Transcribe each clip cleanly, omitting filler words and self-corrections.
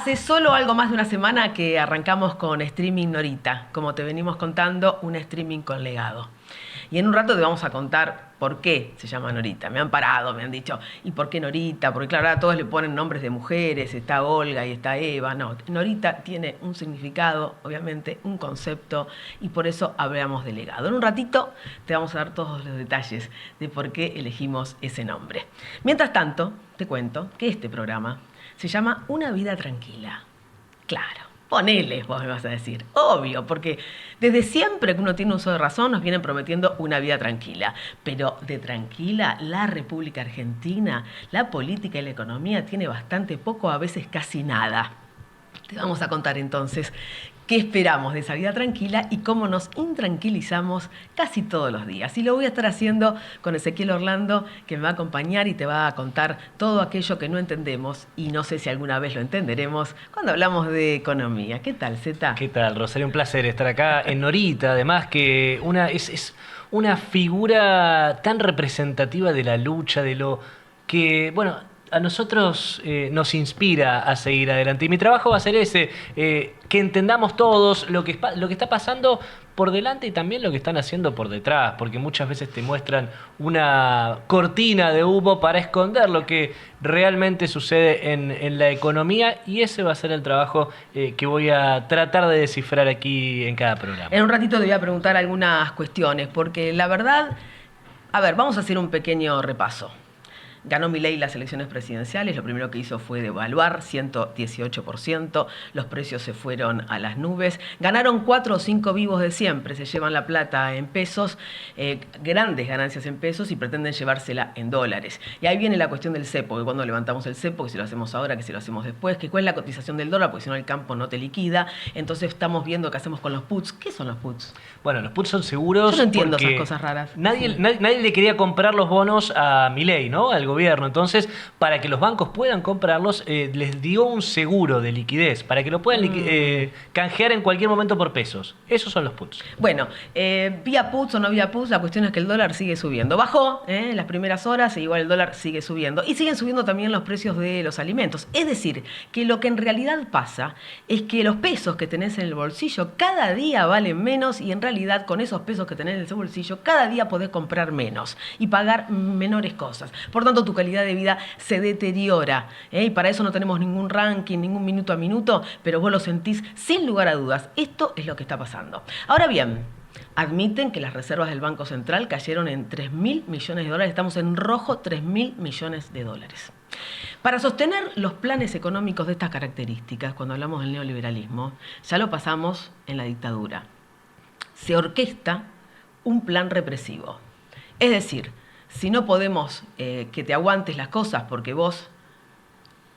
Hace solo algo más de una semana que arrancamos con Streaming Norita, como te venimos contando, un streaming con legado. Y en un rato te vamos a contar por qué se llama Norita. Me han parado, me han dicho, ¿y por qué Norita? Porque claro, ahora todos le ponen nombres de mujeres, está Olga y está Eva. No, Norita tiene un significado, obviamente, un concepto, y por eso hablamos de legado. En un ratito te vamos a dar todos los detalles de por qué elegimos ese nombre. Mientras tanto, te cuento que este programa se llama Una vida tranquila. Claro, ponele, vos me vas a decir. Obvio, porque desde siempre que uno tiene uso de razón nos vienen prometiendo una vida tranquila. Pero de tranquila, la República Argentina, la política y la economía tiene bastante poco, a veces casi nada. Te vamos a contar entonces qué esperamos de esa vida tranquila y cómo nos intranquilizamos casi todos los días. Y lo voy a estar haciendo con Ezequiel Orlando, que me va a acompañar y te va a contar todo aquello que no entendemos y no sé si alguna vez lo entenderemos cuando hablamos de economía. ¿Qué tal, Zeta? ¿Qué tal, Rosario? Un placer estar acá en Norita, además que es una figura tan representativa de la lucha, de lo que, bueno, a nosotros nos inspira a seguir adelante. Y mi trabajo va a ser ese, que entendamos todos lo que está pasando por delante y también lo que están haciendo por detrás, porque muchas veces te muestran una cortina de humo para esconder lo que realmente sucede en la economía, y ese va a ser el trabajo que voy a tratar de descifrar aquí en cada programa. En un ratito te voy a preguntar algunas cuestiones, porque la verdad, a ver, vamos a hacer un pequeño repaso. Ganó Milei las elecciones presidenciales, lo primero que hizo fue devaluar 118%, los precios se fueron a las nubes, ganaron 4 o 5 vivos de siempre, se llevan la plata en pesos, grandes ganancias en pesos y pretenden llevársela en dólares. Y ahí viene la cuestión del cepo, que cuando levantamos el cepo, que si lo hacemos ahora, que si lo hacemos después, que cuál es la cotización del dólar, porque si no el campo no te liquida, entonces estamos viendo qué hacemos con los puts. ¿Qué son los puts? Bueno, los puts son seguros. Yo no entiendo esas cosas raras. Nadie le quería comprar los bonos a Milei, ¿no? Al gobierno. Entonces, para que los bancos puedan comprarlos, les dio un seguro de liquidez, para que lo puedan canjear en cualquier momento por pesos. Esos son los puts. Bueno, vía puts o no vía puts, la cuestión es que el dólar sigue subiendo. Bajó en las primeras horas e igual el dólar sigue subiendo. Y siguen subiendo también los precios de los alimentos. Es decir, que lo que en realidad pasa es que los pesos que tenés en el bolsillo cada día valen menos, y en realidad con esos pesos que tenés en ese bolsillo cada día podés comprar menos y pagar menores cosas. Por tanto, tu calidad de vida se deteriora, y para eso no tenemos ningún ranking, ningún minuto a minuto, pero vos lo sentís sin lugar a dudas. Esto es lo que está pasando. Ahora bien, admiten que las reservas del Banco Central cayeron en 3.000 millones de dólares. Estamos en rojo, 3.000 millones de dólares. Para sostener los planes económicos de estas características, cuando hablamos del neoliberalismo, ya lo pasamos en la dictadura. Se orquesta un plan represivo. Es decir, si no podemos que te aguantes las cosas porque vos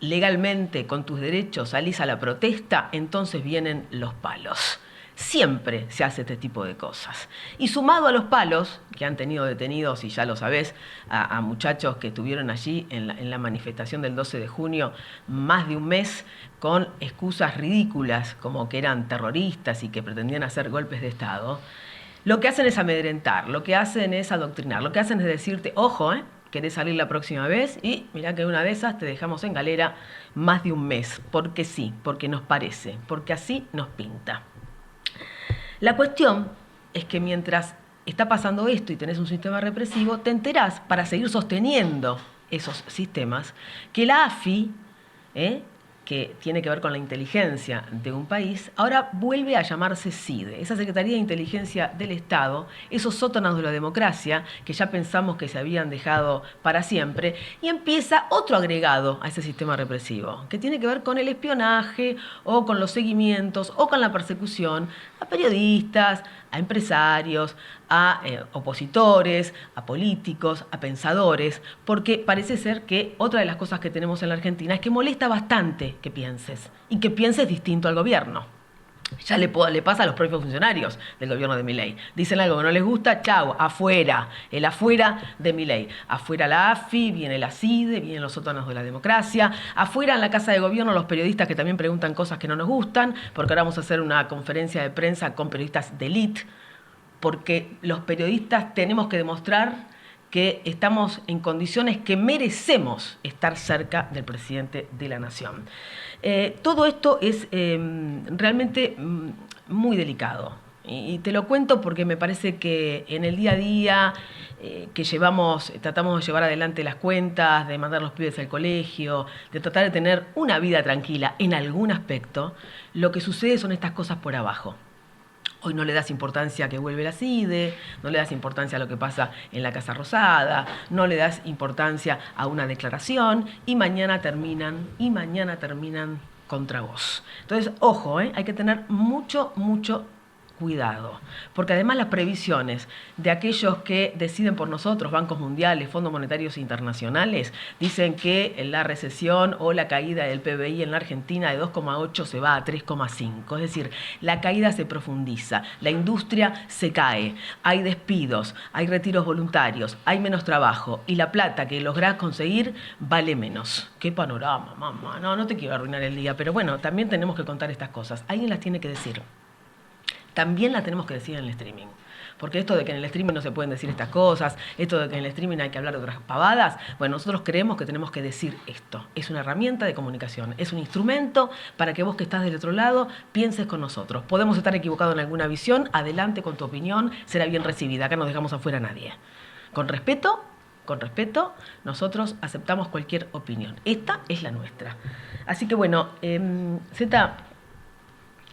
legalmente con tus derechos salís a la protesta, entonces vienen los palos. Siempre se hace este tipo de cosas. Y sumado a los palos, que han tenido detenidos, y ya lo sabés, a muchachos que estuvieron allí en la manifestación del 12 de junio, más de un mes, con excusas ridículas, como que eran terroristas y que pretendían hacer golpes de Estado, lo que hacen es amedrentar, lo que hacen es adoctrinar, lo que hacen es decirte, ojo, querés salir la próxima vez y mirá que una de esas te dejamos en galera más de un mes, porque sí, porque nos parece, porque así nos pinta. La cuestión es que mientras está pasando esto y tenés un sistema represivo, te enterás, para seguir sosteniendo esos sistemas, que la AFI, que tiene que ver con la inteligencia de un país, ahora vuelve a llamarse CIDE, esa Secretaría de Inteligencia del Estado, esos sótanos de la democracia que ya pensamos que se habían dejado para siempre, y empieza otro agregado a ese sistema represivo, que tiene que ver con el espionaje, o con los seguimientos, o con la persecución a periodistas, a empresarios, a opositores, a políticos, a pensadores, porque parece ser que otra de las cosas que tenemos en la Argentina es que molesta bastante que pienses, y que pienses distinto al gobierno. Ya le pasa a los propios funcionarios del gobierno de Milei. Dicen algo que no les gusta, chau, afuera, el afuera de Milei. Afuera la AFI, viene la CIDE, vienen los sótanos de la democracia. Afuera en la Casa de Gobierno los periodistas que también preguntan cosas que no nos gustan, porque ahora vamos a hacer una conferencia de prensa con periodistas de élite, porque los periodistas tenemos que demostrar que estamos en condiciones que merecemos estar cerca del presidente de la Nación. Todo esto es realmente muy delicado. Y te lo cuento porque me parece que en el día a día que tratamos de llevar adelante las cuentas, de mandar los pibes al colegio, de tratar de tener una vida tranquila en algún aspecto, lo que sucede son estas cosas por abajo. Hoy no le das importancia a que vuelve la CIDE, no le das importancia a lo que pasa en la Casa Rosada, no le das importancia a una declaración y mañana terminan contra vos. Entonces, ojo, hay que tener mucho cuidado, porque además las previsiones de aquellos que deciden por nosotros, bancos mundiales, fondos monetarios internacionales, dicen que la recesión o la caída del PBI en la Argentina de 2,8 se va a 3,5, es decir, la caída se profundiza, la industria se cae, hay despidos, hay retiros voluntarios, hay menos trabajo y la plata que lográs conseguir vale menos. ¡Qué panorama, mamá! No te quiero arruinar el día, pero bueno, también tenemos que contar estas cosas. Alguien las tiene que decir. También la tenemos que decir en el streaming. Porque esto de que en el streaming no se pueden decir estas cosas, esto de que en el streaming hay que hablar de otras pavadas, bueno, nosotros creemos que tenemos que decir esto. Es una herramienta de comunicación, es un instrumento para que vos que estás del otro lado pienses con nosotros. Podemos estar equivocados en alguna visión, adelante con tu opinión, será bien recibida. Acá no dejamos afuera a nadie. Con respeto, nosotros aceptamos cualquier opinión. Esta es la nuestra. Así que bueno, Zeta,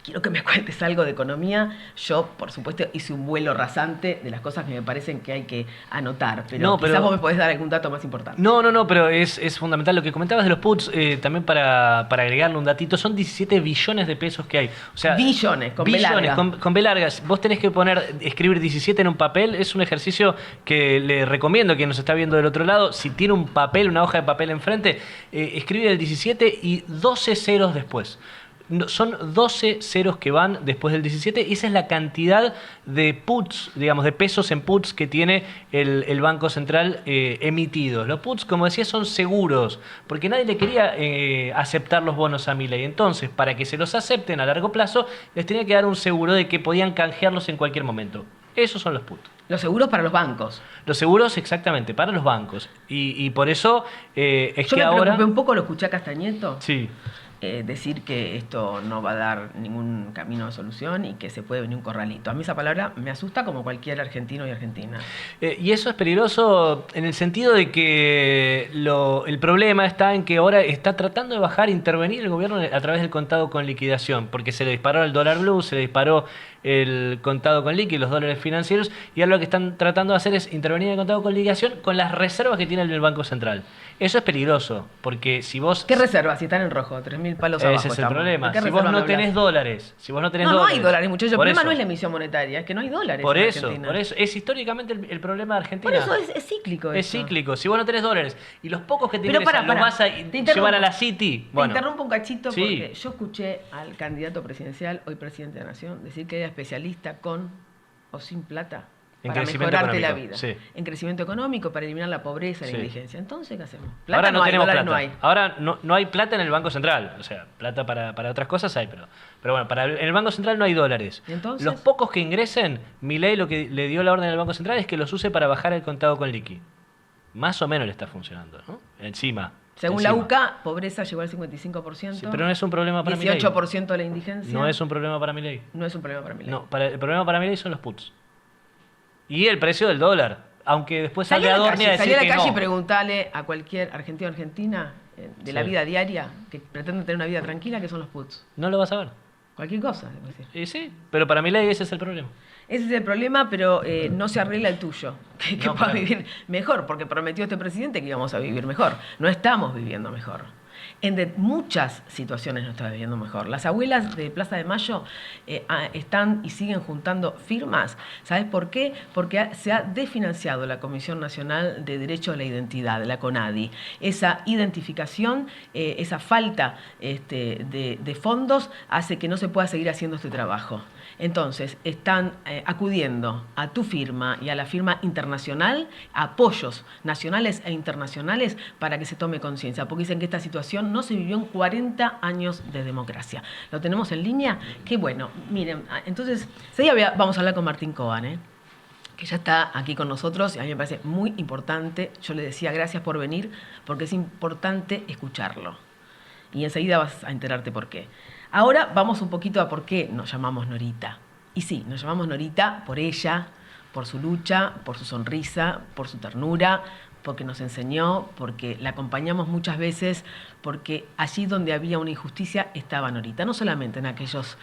quiero que me cuentes algo de economía. Yo, por supuesto, hice un vuelo rasante de las cosas que me parecen que hay que anotar, pero quizás vos me podés dar algún dato más importante. No, pero es fundamental lo que comentabas de los puts, también para agregarle un datito, son 17 billones de pesos que hay. O sea, billones, con B larga. Con B larga. Vos tenés que escribir 17 en un papel, es un ejercicio que le recomiendo a quien nos está viendo del otro lado, si tiene un papel, una hoja de papel enfrente, escribe el 17 y 12 ceros después. Son 12 ceros que van después del 17 y esa es la cantidad de puts, digamos, de pesos en puts que tiene el Banco Central emitidos. Los puts, como decía, son seguros, porque nadie le quería aceptar los bonos a Milei. Entonces, para que se los acepten a largo plazo, les tenía que dar un seguro de que podían canjearlos en cualquier momento. Esos son los puts. Los seguros para los bancos. Los seguros, exactamente, para los bancos. Y por eso es Yo que ahora... me preocupé un poco, lo escuché a Castañeto. Sí. Decir que esto no va a dar ningún camino de solución y que se puede venir un corralito. A mí esa palabra me asusta como cualquier argentino y argentina. Y eso es peligroso en el sentido de que el problema está en que ahora está tratando de bajar, intervenir el gobierno a través del contado con liquidación, porque se le disparó el dólar blue, se le disparó el contado con liqui, los dólares financieros, y ahora lo que están tratando de hacer es intervenir en el contado con liquidación con las reservas que tiene el Banco Central. Eso es peligroso, porque si vos... ¿Qué reservas? Si están en rojo, 3.000 palos abajo. Ese es el problema. Si vos no tenés dólares, no hay dólares, muchachos. El problema no es la emisión monetaria, es que no hay dólares por en eso, Argentina. Por eso. Es históricamente el problema de Argentina. Por eso es cíclico. Es cíclico. Si vos no tenés dólares y los pocos que te los vas a llevar a la City... Bueno, te interrumpo un cachito porque yo escuché al candidato presidencial, hoy presidente de la Nación, decir que era especialista con o sin plata para mejorarte la vida. Sí. En crecimiento económico, para eliminar la pobreza, la indigencia. Entonces, ¿qué hacemos? Plata ahora no tenemos plata. No hay. Ahora no hay plata en el Banco Central. O sea, plata para otras cosas hay, pero bueno, en el Banco Central no hay dólares. ¿Entonces? Los pocos que ingresen, Milei lo que le dio la orden al Banco Central es que los use para bajar el contado con liqui. Más o menos le está funcionando, ¿no? Según la UCA, pobreza llegó al 55%. Sí, pero no es un problema para Milei. 18% de la indigencia. No es un problema para Milei. No es un problema para Milei. No, el problema para Milei son los puts. Y el precio del dólar. Aunque después salga Adorni a decir que no. Salí a la calle y preguntale a cualquier argentino o argentina de la vida diaria que pretende tener una vida tranquila, ¿qué son los puts? No lo vas a ver. Cualquier cosa, le puedo decir. Sí, pero para Milei ese es el problema. Ese es el problema, pero no se arregla el tuyo. Que puedas vivir mejor, porque prometió este presidente que íbamos a vivir mejor. No estamos viviendo mejor. En muchas situaciones no está viviendo mejor. Las abuelas de Plaza de Mayo están y siguen juntando firmas. ¿Sabes por qué? Porque se ha desfinanciado la Comisión Nacional de Derecho a la Identidad, la CONADI. Esa identificación, esa falta de fondos hace que no se pueda seguir haciendo este trabajo. Entonces, están acudiendo a tu firma y a la firma internacional, apoyos nacionales e internacionales para que se tome conciencia, porque dicen que esta situación no se vivió en 40 años de democracia. ¿Lo tenemos en línea? Qué bueno. Miren, entonces, vamos a hablar con Martín Coban, que ya está aquí con nosotros, y a mí me parece muy importante. Yo le decía gracias por venir, porque es importante escucharlo. Y enseguida vas a enterarte por qué. Ahora vamos un poquito a por qué nos llamamos Norita. Y sí, nos llamamos Norita por ella, por su lucha, por su sonrisa, por su ternura, porque nos enseñó, porque la acompañamos muchas veces, porque allí donde había una injusticia estaba Norita, no solamente en aquellos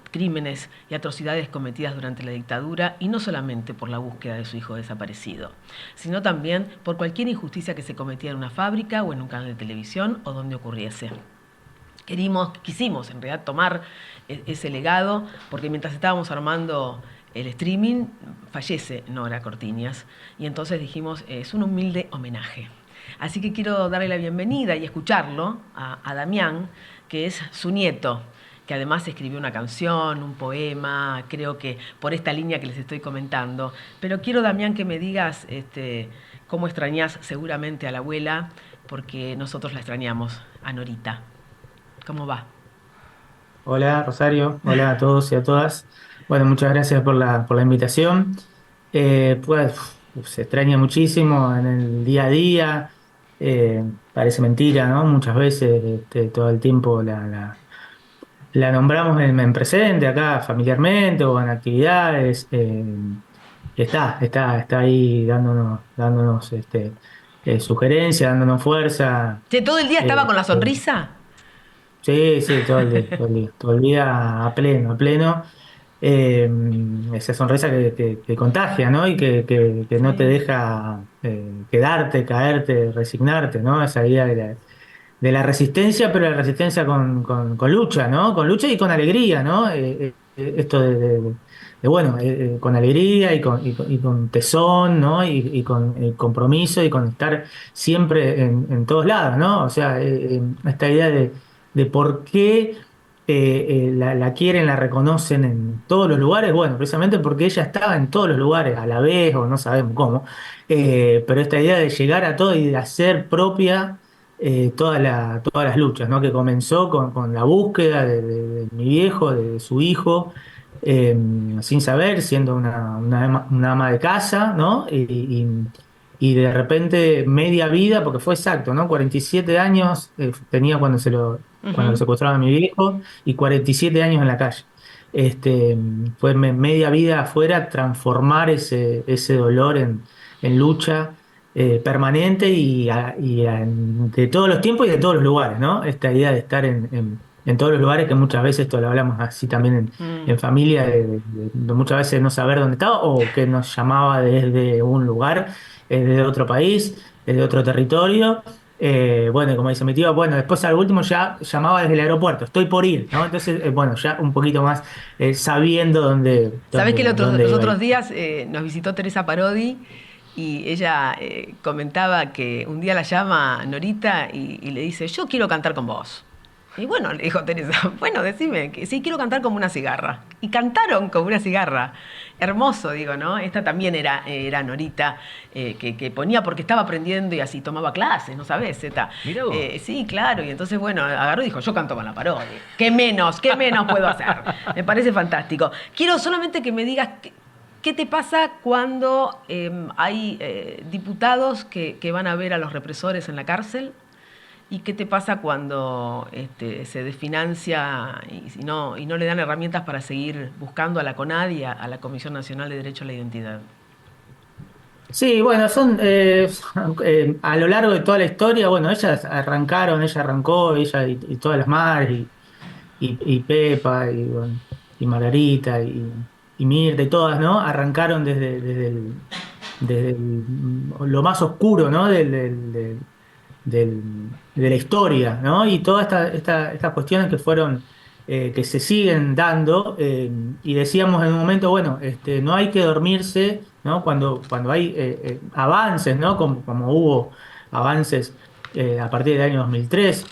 crímenes y atrocidades cometidas durante la dictadura, y no solamente por la búsqueda de su hijo desaparecido, sino también por cualquier injusticia que se cometía en una fábrica o en un canal de televisión o donde ocurriese. Quisimos en realidad tomar ese legado, porque mientras estábamos armando el streaming, fallece Nora Cortiñas, y entonces dijimos, es un humilde homenaje. Así que quiero darle la bienvenida y escucharlo a Damián, que es su nieto, que además escribió una canción, un poema, creo que por esta línea que les estoy comentando. Pero quiero, Damián, que me digas cómo extrañás seguramente a la abuela, porque nosotros la extrañamos, a Norita. ¿Cómo va? Hola Rosario, hola a todos y a todas. Bueno, muchas gracias por la invitación. Pues se extraña muchísimo en el día a día. Parece mentira, ¿no? Muchas veces todo el tiempo la nombramos en presente acá familiarmente o en actividades. Y está ahí dándonos sugerencias, dándonos fuerza. Che, ¿todo el día estaba Eh, con la eh, sonrisa? Sí, sí, todo el día, todo el día, todo el día a pleno, a pleno. Eh, Esa sonrisa que contagia, ¿no? Y que no te Sí. deja quedarte, caerte, resignarte, ¿no? Esa idea de la resistencia, pero la resistencia con lucha, ¿no? Con lucha y con alegría, ¿no? Esto bueno, con alegría y con tesón, ¿no? Y con compromiso y con estar siempre en todos lados, ¿no? O sea, esta idea de por qué la quieren, la reconocen en todos los lugares, bueno, precisamente porque ella estaba en todos los lugares a la vez, o no sabemos cómo, pero esta idea de llegar a todo y de hacer propia todas las luchas, ¿no? Que comenzó con la búsqueda de mi viejo, de su hijo, eh, sin saber, siendo una ama de casa, ¿no? Y de repente media vida, porque fue exacto, ¿no? 47 años tenía cuando lo Ujú. secuestraron a mi viejo y 47 años en la calle. Este, Fue media vida afuera, transformar ese dolor en lucha permanente de todos los tiempos y de todos los lugares, ¿no? Esta idea de estar en todos los lugares, que muchas veces, esto lo hablamos así también Mm. en familia, de muchas veces no saber dónde estaba o que nos llamaba desde un lugar, desde otro país, desde otro territorio. Bueno, y como dice mi tío, bueno, después al último ya llamaba desde el aeropuerto, estoy por ir, ¿no? Entonces, bueno, ya un poquito más sabiendo Sabés que dónde los iba a otros ir. días nos visitó Teresa Parodi y ella comentaba que un día la llama Norita y le dice, yo quiero cantar con vos. Y bueno, le dijo Teresa, bueno, decime, que sí, quiero cantar como una cigarra. Y cantaron como una cigarra. Hermoso, digo, ¿no? Esta también era Norita, que ponía porque estaba aprendiendo y así tomaba clases, ¿no sabés, Zeta? Mirá vos. Sí, claro, y entonces, bueno, agarró y dijo, yo canto con la parodia. Qué menos puedo hacer? Me parece fantástico. Quiero solamente que me digas qué te pasa cuando hay diputados que van a ver a los represores en la cárcel. ¿Y qué te pasa cuando se desfinancia y no le dan herramientas para seguir buscando a la CONAD y a la Comisión Nacional de Derecho a la Identidad? Sí, bueno, a lo largo de toda la historia, bueno, ella arrancó, ella y todas las madres, y Pepa, bueno, y Margarita, y Mirta, y todas, ¿no? Arrancaron desde lo más oscuro, ¿no? De la historia, ¿no? Y todas estas cuestiones que se siguen dando, y decíamos en un momento, bueno, no hay que dormirse, ¿no? Cuando hay avances, ¿no? Como hubo avances a partir del año 2003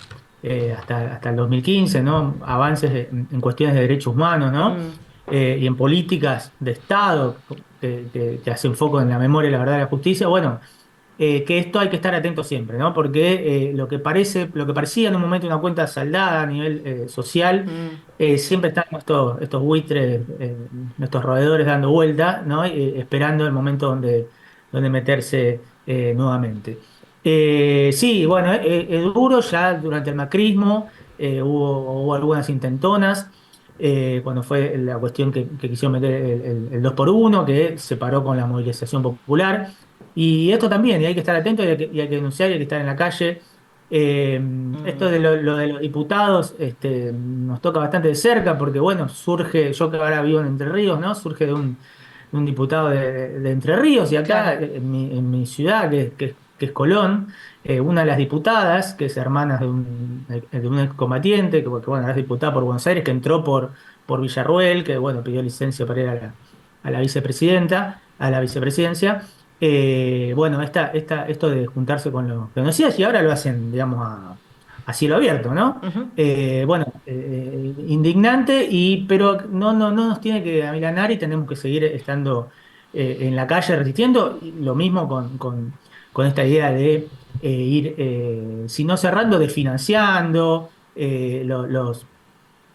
hasta el 2015, ¿no? Avances en cuestiones de derechos humanos, ¿no? Mm. Y en políticas de Estado que hacen foco en la memoria, la verdad y la justicia. Bueno, que esto hay que estar atento siempre, ¿no? Porque lo que parecía en un momento una cuenta saldada a nivel social, Mm. siempre están estos buitres, estos roedores dando vuelta, ¿no? Esperando el momento donde meterse nuevamente. Sí, bueno, es duro ya durante el macrismo, hubo algunas intentonas. Cuando fue la cuestión que quisieron meter el 2 por 1 que se paró con la movilización popular. Y esto también, y hay que estar atento y hay que denunciar y hay que estar en la calle. Eh, Esto Mm. de lo de los diputados nos toca bastante de cerca porque, bueno, surge, yo que ahora vivo en Entre Ríos, ¿no? Surge de un diputado de Entre Ríos y acá Claro. en mi ciudad, que es Colón, una de las diputadas, que es hermana de un excombatiente, que bueno, es diputada por Buenos Aires, que entró por Villarruel, que bueno, pidió licencia para ir a la vicepresidenta, a la vicepresidencia. Bueno, esto de juntarse con los conocidos y ahora lo hacen, digamos, a cielo abierto, ¿no? Ujú. Bueno, indignante, pero no nos tiene que amilanar y tenemos que seguir estando en la calle resistiendo. Y lo mismo con esta idea de ir, si no cerrando, desfinanciando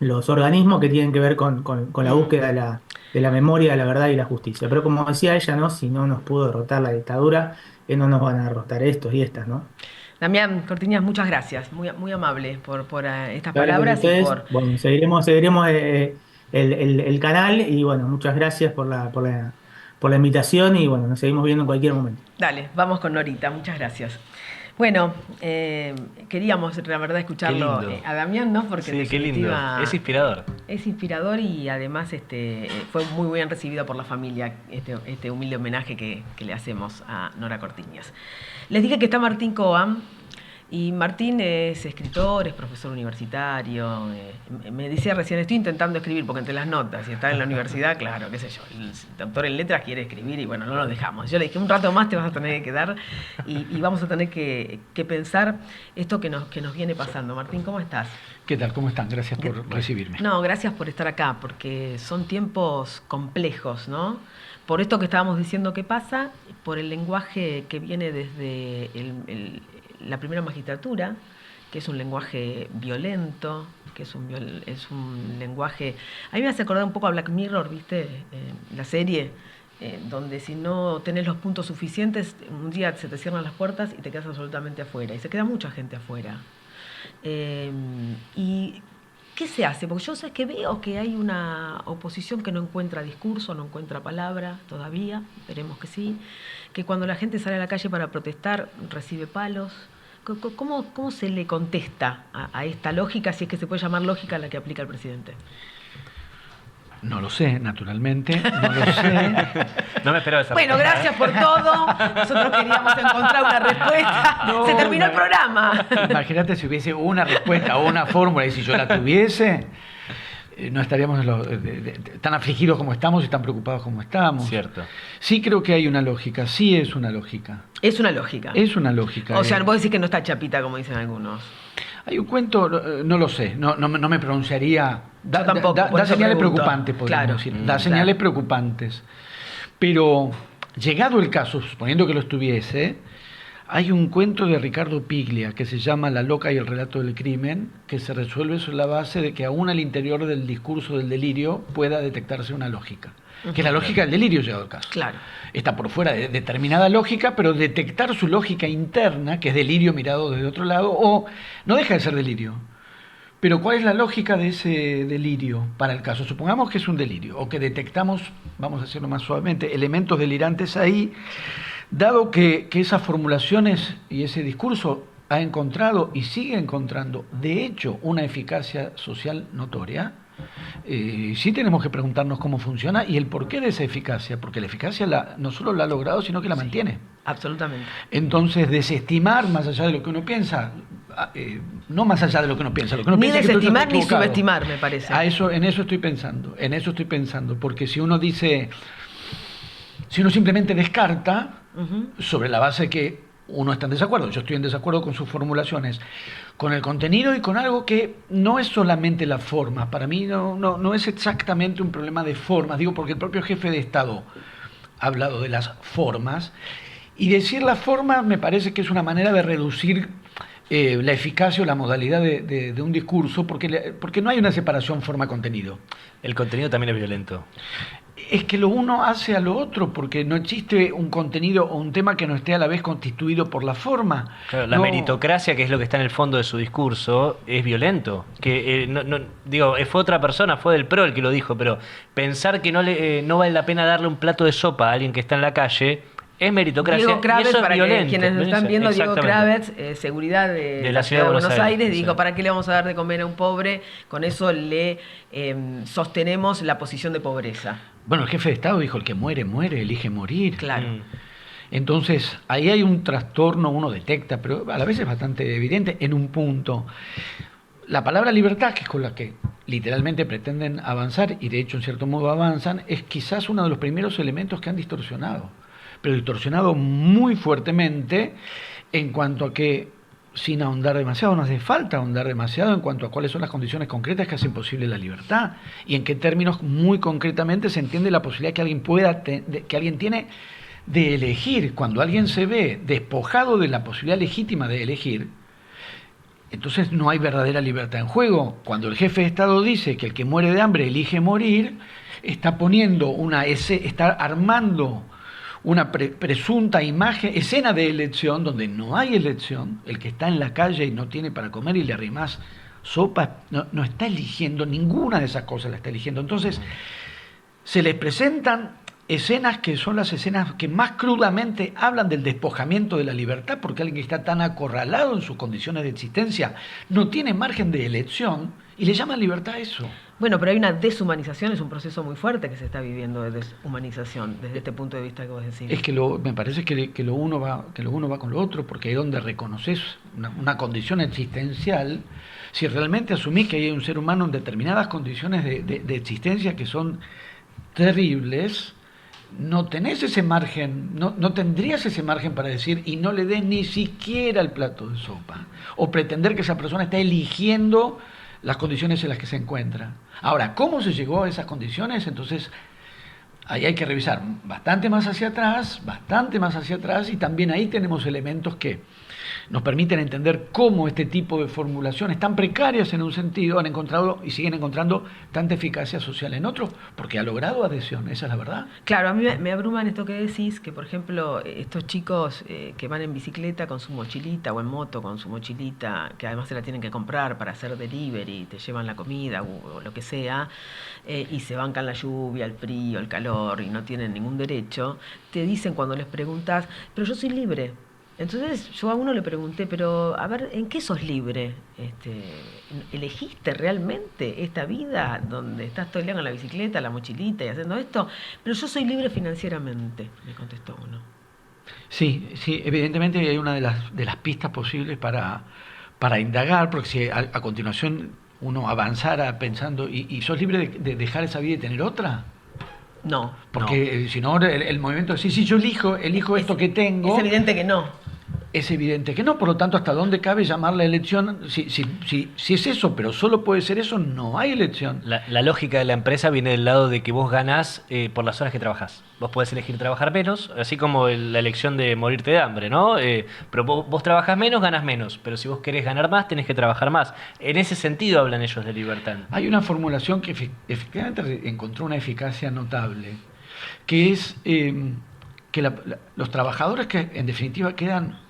los organismos que tienen que ver con la Mm. búsqueda de la memoria, de la verdad y la justicia. Pero como decía ella, ¿no? Si no nos pudo derrotar la dictadura, no nos van a derrotar estos y estas, ¿no? Damián Cortiñas, muchas gracias, muy, muy amable por estas Gracias a palabras y ustedes. por... Bueno, seguiremos el canal y bueno, muchas gracias por la invitación y bueno, nos seguimos viendo en cualquier momento. Dale, vamos con Norita, muchas gracias. Bueno, queríamos, la verdad, Qué escucharlo lindo. a Damián, ¿no? Porque en Sí, qué lindo. definitiva Es inspirador. es inspirador y además fue muy bien recibido por la familia este humilde homenaje que le hacemos a Nora Cortiñas. Les dije que está Martín Coam. Y Martín es escritor, es profesor universitario. Me decía recién, estoy intentando escribir, porque entre las notas y está en la universidad, claro, qué sé yo, el doctor en letras quiere escribir y bueno, no lo dejamos. Yo le dije, un rato más te vas a tener que quedar y vamos a tener que pensar esto que nos viene pasando. Martín, ¿cómo estás? ¿Qué tal? ¿Cómo están? Gracias por recibirme. No, gracias por estar acá, porque son tiempos complejos, ¿no? Por esto que estábamos diciendo que pasa, por el lenguaje que viene desde la primera magistratura, que es un lenguaje violento, que es un lenguaje... A mí me hace acordar un poco a Black Mirror, ¿viste? La serie, donde si no tenés los puntos suficientes, un día se te cierran las puertas y te quedas absolutamente afuera, y se queda mucha gente afuera. ¿Y qué se hace? Porque yo sé que veo que hay una oposición que no encuentra discurso, no encuentra palabra todavía, esperemos que sí, que cuando la gente sale a la calle para protestar recibe palos. ¿Cómo se le contesta a esta lógica, si es que se puede llamar lógica, a la que aplica el presidente? No lo sé, naturalmente, no lo sé. No me esperaba esa Bueno, respuesta, gracias por todo. Nosotros queríamos encontrar una respuesta. No, Se terminó el programa. Imagínate si hubiese una respuesta o una fórmula y si yo la tuviese, no estaríamos tan afligidos como estamos y tan preocupados como estamos. Cierto. Sí creo que hay una lógica, sí es una lógica. Es una lógica. Es una lógica. O sea, vos decís que no está chapita, como dicen algunos. Hay un cuento, no lo sé, no me pronunciaría. Yo tampoco, por Da eso señales pregunto. preocupantes, podríamos Claro. decir. Da Claro. señales preocupantes. Pero, llegado el caso, suponiendo que lo estuviese, hay un cuento de Ricardo Piglia que se llama La loca y el relato del crimen, que se resuelve sobre la base de que aún al interior del discurso del delirio pueda detectarse una lógica. Que es la lógica del delirio, llegado el caso. Claro. Está por fuera de determinada lógica, pero detectar su lógica interna, que es delirio mirado desde otro lado, o no deja de ser delirio. Pero ¿cuál es la lógica de ese delirio para el caso? Supongamos que es un delirio, o que detectamos, vamos a decirlo más suavemente, elementos delirantes ahí, dado que esas formulaciones y ese discurso ha encontrado y sigue encontrando, de hecho, una eficacia social notoria. Sí tenemos que preguntarnos cómo funciona y el porqué de esa eficacia, porque la eficacia no solo la ha logrado, sino que la mantiene. Absolutamente. Entonces, desestimar más allá de lo que uno piensa, no más allá de lo que uno piensa, lo que uno Ni piensa es que todo eso desestimar está ni equivocado. subestimar, me parece. En eso estoy pensando, porque si uno dice, si uno simplemente descarta, sobre la base que uno está en desacuerdo, yo estoy en desacuerdo con sus formulaciones, con el contenido y con algo que no es solamente la forma. Para mí no es exactamente un problema de formas, digo porque el propio jefe de Estado ha hablado de las formas Y decir la forma me parece que es una manera de reducir la eficacia o la modalidad de un discurso, porque no hay una separación forma-contenido. El contenido también es violento. Es que lo uno hace a lo otro, porque no existe un contenido o un tema que no esté a la vez constituido por la forma. Claro, la meritocracia, que es lo que está en el fondo de su discurso, es violento. Que digo, fue otra persona, fue del PRO el que lo dijo, pero pensar que no vale la pena darle un plato de sopa a alguien que está en la calle es meritocracia. Diego Kravetz, y eso es para violento. quienes nos están viendo, Diego Exactamente. Kravetz, seguridad de la ciudad de Buenos Aires, dijo, sí. ¿para qué le vamos a dar de comer a un pobre? Con eso le sostenemos la posición de pobreza. Bueno, el jefe de Estado dijo, el que muere, muere, elige morir. Claro. Entonces, ahí hay un trastorno, uno detecta, pero a la vez es bastante evidente en un punto. La palabra libertad, que es con la que literalmente pretenden avanzar, y de hecho en cierto modo avanzan, es quizás uno de los primeros elementos que han distorsionado, pero distorsionado muy fuertemente en cuanto a que, sin ahondar demasiado, no hace falta ahondar demasiado en cuanto a cuáles son las condiciones concretas que hacen posible la libertad y en qué términos muy concretamente se entiende la posibilidad que alguien tiene de elegir. Cuando alguien se ve despojado de la posibilidad legítima de elegir, entonces no hay verdadera libertad en juego. Cuando el jefe de Estado dice que el que muere de hambre elige morir, está armando una presunta escena de elección donde no hay elección. El que está en la calle y no tiene para comer y le arrimás sopa, no está eligiendo, ninguna de esas cosas la está eligiendo. Entonces se les presentan escenas que son las escenas que más crudamente hablan del despojamiento de la libertad, porque alguien que está tan acorralado en sus condiciones de existencia no tiene margen de elección, y le llaman libertad a eso. Bueno, pero hay una deshumanización, es un proceso muy fuerte que se está viviendo de deshumanización desde este punto de vista que vos decís. Es que me parece que lo uno va con lo otro, porque ahí donde reconoces una condición existencial, si realmente asumís que hay un ser humano en determinadas condiciones de existencia que son terribles, no tenés ese margen, no tendrías ese margen para decir y no le des ni siquiera el plato de sopa, o pretender que esa persona está eligiendo las condiciones en las que se encuentra. Ahora, ¿cómo se llegó a esas condiciones? Entonces, ahí hay que revisar bastante más hacia atrás, y también ahí tenemos elementos que nos permiten entender cómo este tipo de formulaciones tan precarias en un sentido han encontrado y siguen encontrando tanta eficacia social en otro, porque ha logrado adhesión, esa es la verdad. Claro, a mí me abruma en esto que decís, que por ejemplo estos chicos que van en bicicleta con su mochilita o en moto con su mochilita, que además se la tienen que comprar para hacer delivery, te llevan la comida o lo que sea, y se bancan la lluvia, el frío, el calor y no tienen ningún derecho, te dicen cuando les preguntas, pero yo soy libre. Entonces yo a uno le pregunté, pero a ver, ¿en qué sos libre? ¿Elegiste realmente esta vida donde estás todo el día con la bicicleta, la mochilita y haciendo esto? Pero yo soy libre financieramente, me contestó uno. Sí, evidentemente hay una de las pistas posibles para indagar, porque si a continuación uno avanzara pensando, ¿y sos libre de dejar esa vida y tener otra? No. Porque si no, el movimiento de sí, yo elijo esto que tengo. Es evidente que no. Es evidente que no, por lo tanto, ¿hasta dónde cabe llamar la elección? Si es eso, pero solo puede ser eso, no hay elección. La lógica de la empresa viene del lado de que vos ganás por las horas que trabajás. Vos podés elegir trabajar menos, así como la elección de morirte de hambre, ¿no? Pero vos trabajás menos, ganás menos. Pero si vos querés ganar más, tenés que trabajar más. En ese sentido hablan ellos de libertad. Hay una formulación que efectivamente encontró una eficacia notable, que es que los trabajadores que en definitiva quedan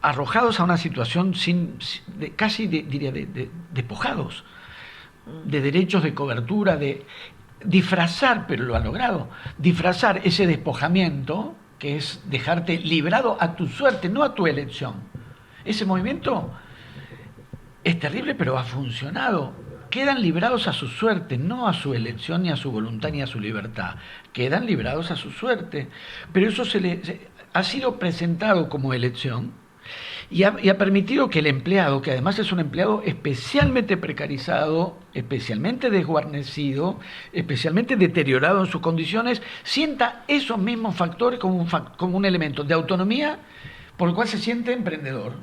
arrojados a una situación casi despojados de derechos, de cobertura, de disfrazar, pero lo ha logrado, disfrazar ese despojamiento, que es dejarte librado a tu suerte, no a tu elección. Ese movimiento es terrible, pero ha funcionado. Quedan librados a su suerte, no a su elección, ni a su voluntad, ni a su libertad. Quedan librados a su suerte. Pero eso ha sido presentado como elección y ha permitido que el empleado, que además es un empleado especialmente precarizado, especialmente desguarnecido, especialmente deteriorado en sus condiciones, sienta esos mismos factores como un elemento de autonomía por el cual se siente emprendedor.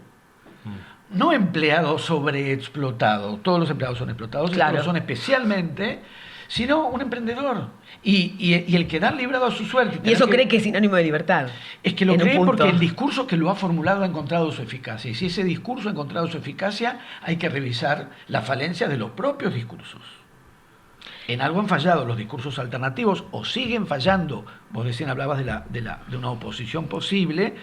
No empleado sobreexplotado, todos los empleados son explotados, claro. Todos son especialmente, sino un emprendedor. Y el quedar librado a su suerte. Y eso cree que es sinónimo de libertad. Es que lo en un cree punto. porque el discurso que lo ha formulado ha encontrado su eficacia. Y si ese discurso ha encontrado su eficacia, hay que revisar la falencia de los propios discursos. En algo han fallado los discursos alternativos o siguen fallando. Vos recién hablabas de una oposición posible.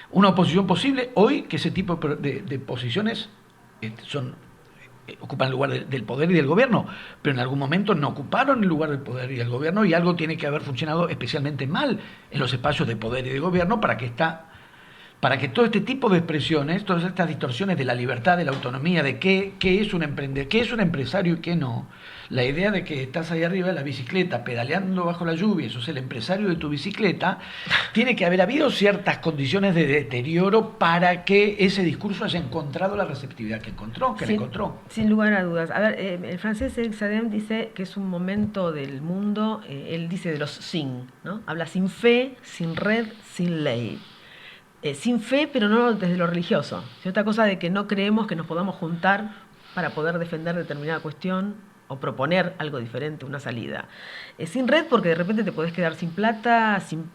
Una oposición posible hoy que ese tipo de posiciones ocupan el lugar del poder y del gobierno, pero en algún momento no ocuparon el lugar del poder y del gobierno, y algo tiene que haber funcionado especialmente mal en los espacios de poder y de gobierno para que todo este tipo de expresiones, todas estas distorsiones de la libertad, de la autonomía, de qué es un emprendedor, qué es un empresario y qué no, la idea de que estás ahí arriba de la bicicleta pedaleando bajo la lluvia, sos el empresario de tu bicicleta, tiene que haber habido ciertas condiciones de deterioro para que ese discurso haya encontrado la receptividad que la encontró. Sin lugar a dudas. A ver, el francés Eric Sadem dice que es un momento del mundo, él dice de los sin, ¿no? Habla sin fe, sin red, sin ley. Sin fe, pero no desde lo religioso. Cierta cosa de que no creemos que nos podamos juntar para poder defender determinada cuestión o proponer algo diferente, una salida. Sin red porque de repente te podés quedar sin plata, sin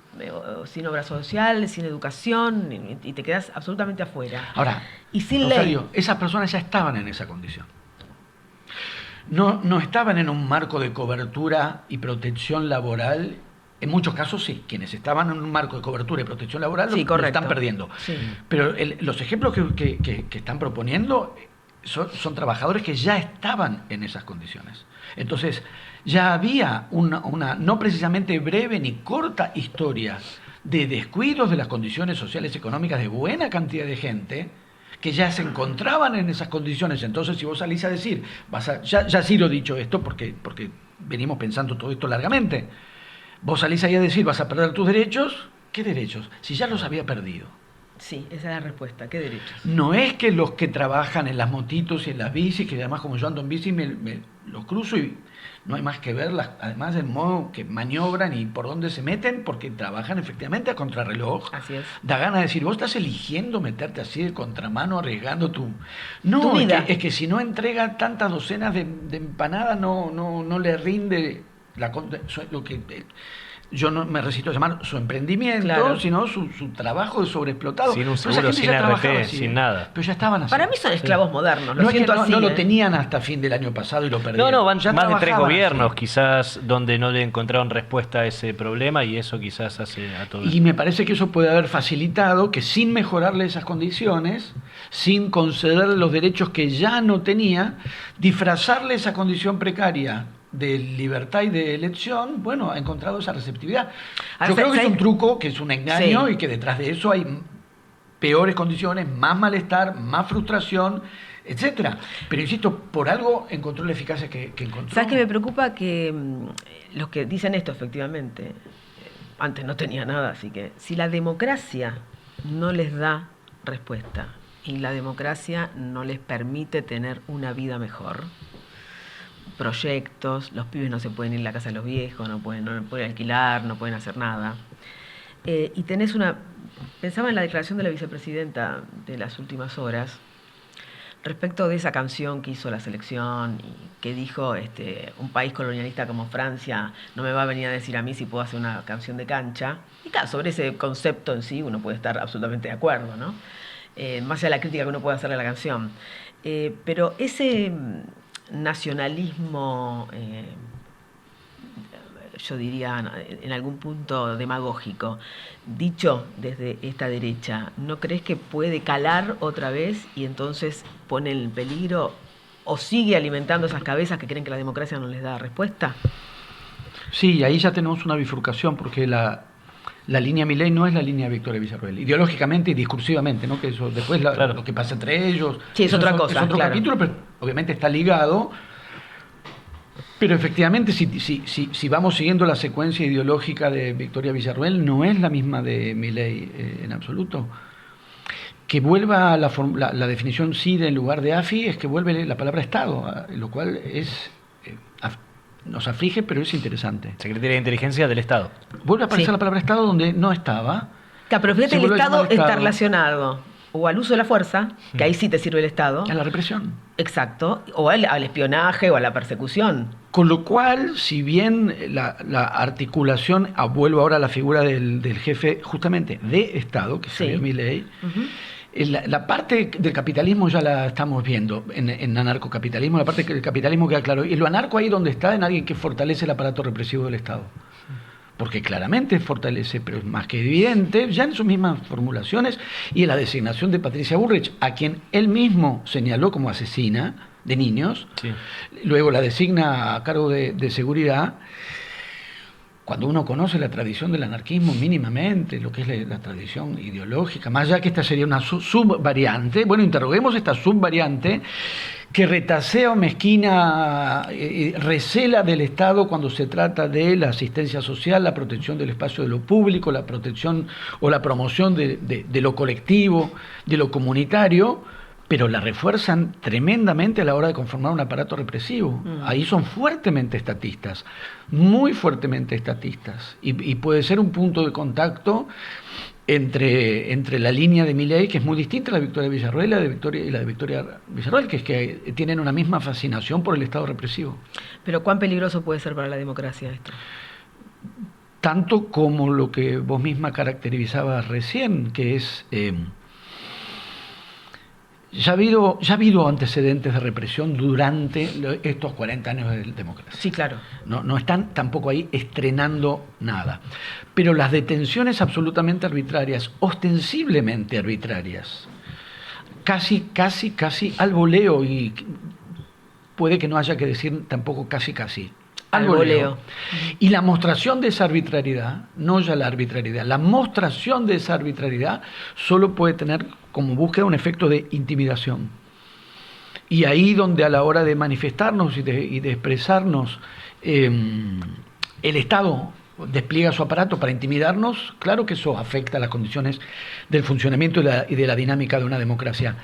obra social, sin educación, y te quedás absolutamente afuera. Ahora, y sin Rosario, ley. esas personas ya estaban en esa condición. No estaban en un marco de cobertura y protección laboral. En muchos casos sí, quienes estaban en un marco de cobertura y protección laboral lo están perdiendo. Sí. Pero los ejemplos que están proponiendo son trabajadores que ya estaban en esas condiciones. Entonces, ya había una no precisamente breve ni corta historia de descuidos de las condiciones sociales y económicas de buena cantidad de gente que ya se encontraban en esas condiciones. Entonces, si vos salís a decir, ya sí lo he dicho esto porque venimos pensando todo esto largamente, vos salís ahí a decir, vas a perder tus derechos. ¿Qué derechos? Si ya los había perdido. Sí, esa es la respuesta. ¿Qué derechos? No es que los que trabajan en las motitos y en las bicis, que además como yo ando en bici, me los cruzo y no hay más que verlas, además del modo que maniobran y por dónde se meten, porque trabajan efectivamente a contrarreloj. Así es. Da ganas de decir, vos estás eligiendo meterte así de contramano, arriesgando tu vida. Es que si no entrega tantas docenas de empanadas, no le rinde lo que... Yo no me resisto a llamar su emprendimiento, claro, sino su trabajo de sobreexplotado. Sin un seguro, sin RP, sin nada. Pero ya estaban así. Para mí son esclavos modernos, No es que así. no lo tenían hasta fin del año pasado y lo perdieron. No, van Ya más de 3 trabajaban gobiernos así. quizás donde no le encontraron respuesta a ese problema, y eso quizás hace a todo. Y me parece que eso puede haber facilitado que sin mejorarle esas condiciones, sin concederle los derechos que ya no tenía, disfrazarle esa condición precaria de libertad y de elección, bueno, ha encontrado esa receptividad. Yo creo que es un truco, que es un engaño, sí, y que detrás de eso hay peores condiciones, más malestar, más frustración, etcétera. Pero insisto, por algo encontró la eficacia que encontró. ¿Sabes qué me preocupa? Que los que dicen esto, efectivamente, antes no tenía nada, así que si la democracia no les da respuesta y la democracia no les permite tener una vida mejor, proyectos, los pibes no se pueden ir a la casa de los viejos, no pueden alquilar, no pueden hacer nada. Y tenés pensaba en la declaración de la vicepresidenta de las últimas horas, respecto de esa canción que hizo la selección y que dijo, un país colonialista como Francia no me va a venir a decir a mí si puedo hacer una canción de cancha. Y claro, sobre ese concepto en sí uno puede estar absolutamente de acuerdo, ¿no? Más allá de la crítica que uno puede hacerle a la canción. Pero ese nacionalismo, yo diría en algún punto demagógico, dicho desde esta derecha, ¿no crees que puede calar otra vez y entonces pone en peligro o sigue alimentando esas cabezas que creen que la democracia no les da respuesta? Sí, ahí ya tenemos una bifurcación, porque la línea Milei no es la línea de Victoria Villarroel, ideológicamente y discursivamente, ¿no? Que eso después claro, lo que pasa entre ellos. Sí, es otra cosa. Es otro claro, capítulo, pero obviamente está ligado. Pero efectivamente, si vamos siguiendo la secuencia ideológica de Victoria Villarroel, no es la misma de Milei en absoluto. Que vuelva la definición CIDE en lugar de AFI, es que vuelve la palabra Estado, lo cual nos aflige, pero es interesante. Secretaría de Inteligencia del Estado. Vuelve a aparecer sí, la palabra Estado donde no estaba. claro, pero fíjate, Se el vuelve a Estado llamar está Estado. relacionado o al uso de la fuerza, que ahí sí te sirve el Estado. A la represión. Exacto, o al espionaje o a la persecución. Con lo cual, si bien la articulación, vuelvo ahora a la figura del jefe justamente de Estado, que sería Milei, la parte del capitalismo ya la estamos viendo en anarcocapitalismo, la parte del capitalismo queda claro. Y lo anarco ahí donde está en alguien que fortalece el aparato represivo del Estado. Porque claramente fortalece, pero es más que evidente, ya en sus mismas formulaciones y en la designación de Patricia Bullrich, a quien él mismo señaló como asesina de niños, luego la designa a cargo de seguridad. Cuando uno conoce la tradición del anarquismo mínimamente, lo que es la tradición ideológica, más allá que esta sería una subvariante, bueno, interroguemos esta subvariante que retasea o mezquina, recela del Estado cuando se trata de la asistencia social, la protección del espacio de lo público, la protección o la promoción de lo colectivo, de lo comunitario, pero la refuerzan tremendamente a la hora de conformar un aparato represivo. Ahí son fuertemente estatistas, muy fuertemente estatistas, y puede ser un punto de contacto entre la línea de Milei, que es muy distinta a la de Victoria Villarroel y la de Victoria Villarroel, que es que tienen una misma fascinación por el Estado represivo. Pero ¿cuán peligroso puede ser para la democracia esto? Tanto como lo que vos misma caracterizabas recién, que es... Ya ha habido antecedentes de represión durante estos 40 años de democracia. Sí, claro. No están tampoco ahí estrenando nada. Pero las detenciones absolutamente arbitrarias, ostensiblemente arbitrarias, casi al voleo, y puede que no haya que decir tampoco casi, al voleo. Y la mostración de esa arbitrariedad, no ya la arbitrariedad, la mostración de esa arbitrariedad solo puede tener como búsqueda un efecto de intimidación. Y ahí donde a la hora de manifestarnos y de expresarnos, el Estado despliega su aparato para intimidarnos, claro que eso afecta las condiciones del funcionamiento y de la dinámica de una democracia.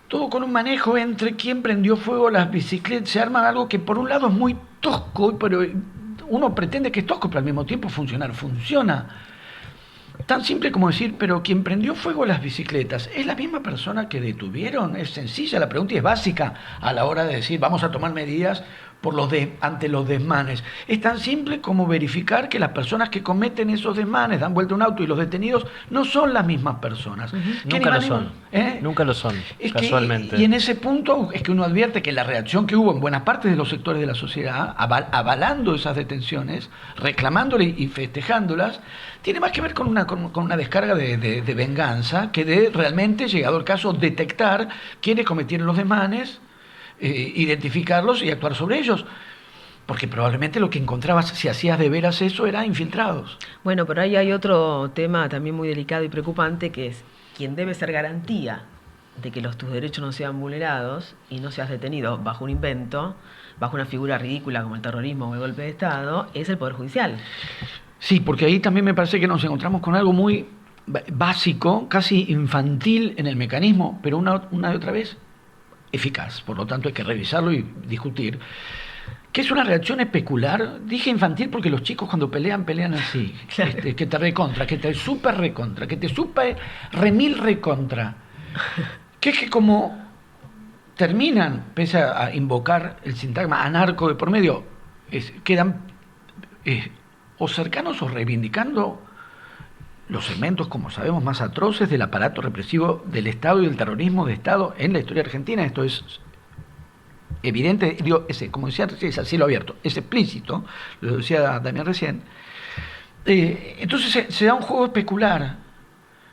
Todo con un manejo entre quién prendió fuego las bicicletas, se arma algo que por un lado es muy tosco, pero uno pretende que es tosco, pero al mismo tiempo funciona. Tan simple como decir, pero quien prendió fuego las bicicletas, ¿es la misma persona que detuvieron? Es sencilla la pregunta y es básica a la hora de decir, vamos a tomar medidas ante los desmanes. Es tan simple como verificar que las personas que cometen esos desmanes, dan vuelta a un auto y los detenidos, no son las mismas personas. Nunca lo son. Nunca lo son, casualmente. Y en ese punto es que uno advierte que la reacción que hubo en buenas partes de los sectores de la sociedad, avalando esas detenciones, reclamándolas y festejándolas, tiene más que ver con una descarga de venganza que de realmente, llegado el caso, detectar quiénes cometieron los desmanes, identificarlos y actuar sobre ellos. Porque probablemente lo que encontrabas, si hacías de veras eso, era infiltrados. Bueno, pero ahí hay otro tema también muy delicado y preocupante, que es quien debe ser garantía de que tus derechos no sean vulnerados y no seas detenido bajo un invento, bajo una figura ridícula como el terrorismo o el golpe de Estado, es el Poder Judicial. Sí, porque ahí también me parece que nos encontramos con algo muy básico, casi infantil en el mecanismo, pero una y otra vez eficaz. Por lo tanto hay que revisarlo y discutir. ¿Qué es una reacción especular? Dije infantil porque los chicos cuando pelean así. Claro. Que te recontra, que te super recontra, que te super remil recontra. Que es que como terminan, pese a invocar el sintagma anarco de por medio, quedan o cercanos o reivindicando los segmentos, como sabemos, más atroces del aparato represivo del Estado y del terrorismo de Estado en la historia argentina. Esto es evidente, digo, como decía recién, es a cielo abierto, es explícito, lo decía Damián recién. Entonces se da un juego especular,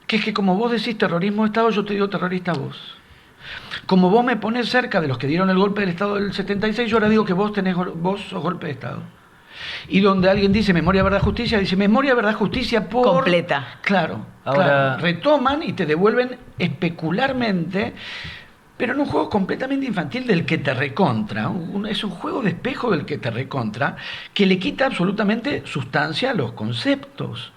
que es que como vos decís terrorismo de Estado, yo te digo terrorista a vos. Como vos me ponés cerca de los que dieron el golpe del Estado del 76, yo ahora digo que vos sos golpe de Estado. Y donde alguien dice memoria, verdad, justicia, dice memoria, verdad, justicia por... completa. Claro, ahora... claro. Retoman y te devuelven especularmente, pero en un juego completamente infantil del que te recontra. Es un juego de espejo del que te recontra, que le quita absolutamente sustancia a los conceptos.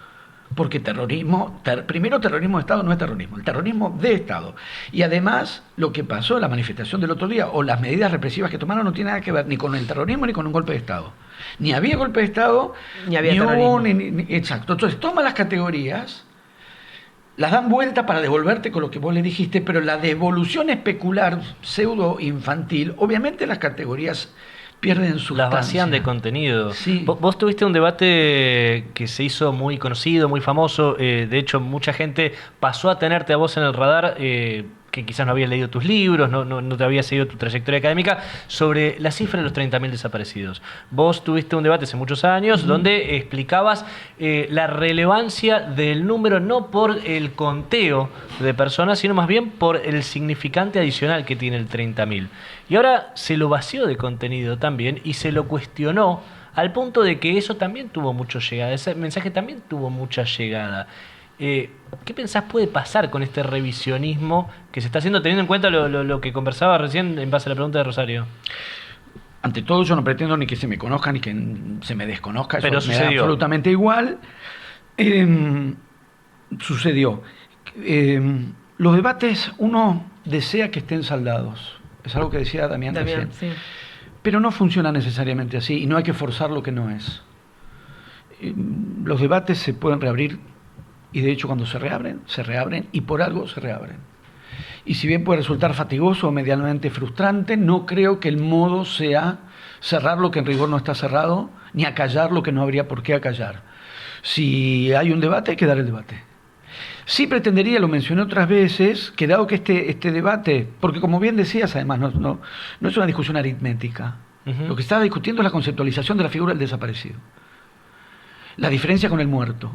Porque primero terrorismo de Estado no es terrorismo, el terrorismo de Estado. Y además, lo que pasó en la manifestación del otro día, o las medidas represivas que tomaron, no tiene nada que ver ni con el terrorismo ni con un golpe de Estado. Ni había golpe de Estado, ni había terrorismo. Exacto. Entonces, toma las categorías, las dan vuelta para devolverte con lo que vos le dijiste, pero la devolución especular pseudo-infantil, obviamente las categorías pierden sustancia. Las vacían de contenido. Sí. Vos tuviste un debate que se hizo muy conocido, muy famoso. De hecho, mucha gente pasó a tenerte a vos en el radar, que quizás no había leído tus libros, no te había seguido tu trayectoria académica, sobre la cifra de los 30.000 desaparecidos. Vos tuviste un debate hace muchos años donde explicabas la relevancia del número, no por el conteo de personas, sino más bien por el significante adicional que tiene el 30.000. Y ahora se lo vació de contenido también y se lo cuestionó al punto de que eso también tuvo mucha llegada, ese mensaje también tuvo mucha llegada. ¿Qué pensás puede pasar con este revisionismo que se está haciendo, teniendo en cuenta lo que conversaba recién en base a la pregunta de Rosario? Ante todo, yo no pretendo ni que se me conozca ni que se me desconozca. Eso Pero me da sucedió. absolutamente igual. Sucedió. Los debates, uno desea que estén saldados. Es algo que decía Damián recién. Sí. Pero no funciona necesariamente así y no hay que forzar lo que no es. Los debates se pueden reabrir y de hecho cuando se reabren y por algo se reabren. Y si bien puede resultar fatigoso o medianamente frustrante, no creo que el modo sea cerrar lo que en rigor no está cerrado, ni acallar lo que no habría por qué acallar. Si hay un debate, hay que dar el debate. Sí pretendería, lo mencioné otras veces, que dado que este debate, porque como bien decías además, no es una discusión aritmética. Uh-huh. Lo que está discutiendo es la conceptualización de la figura del desaparecido. La diferencia con el muerto.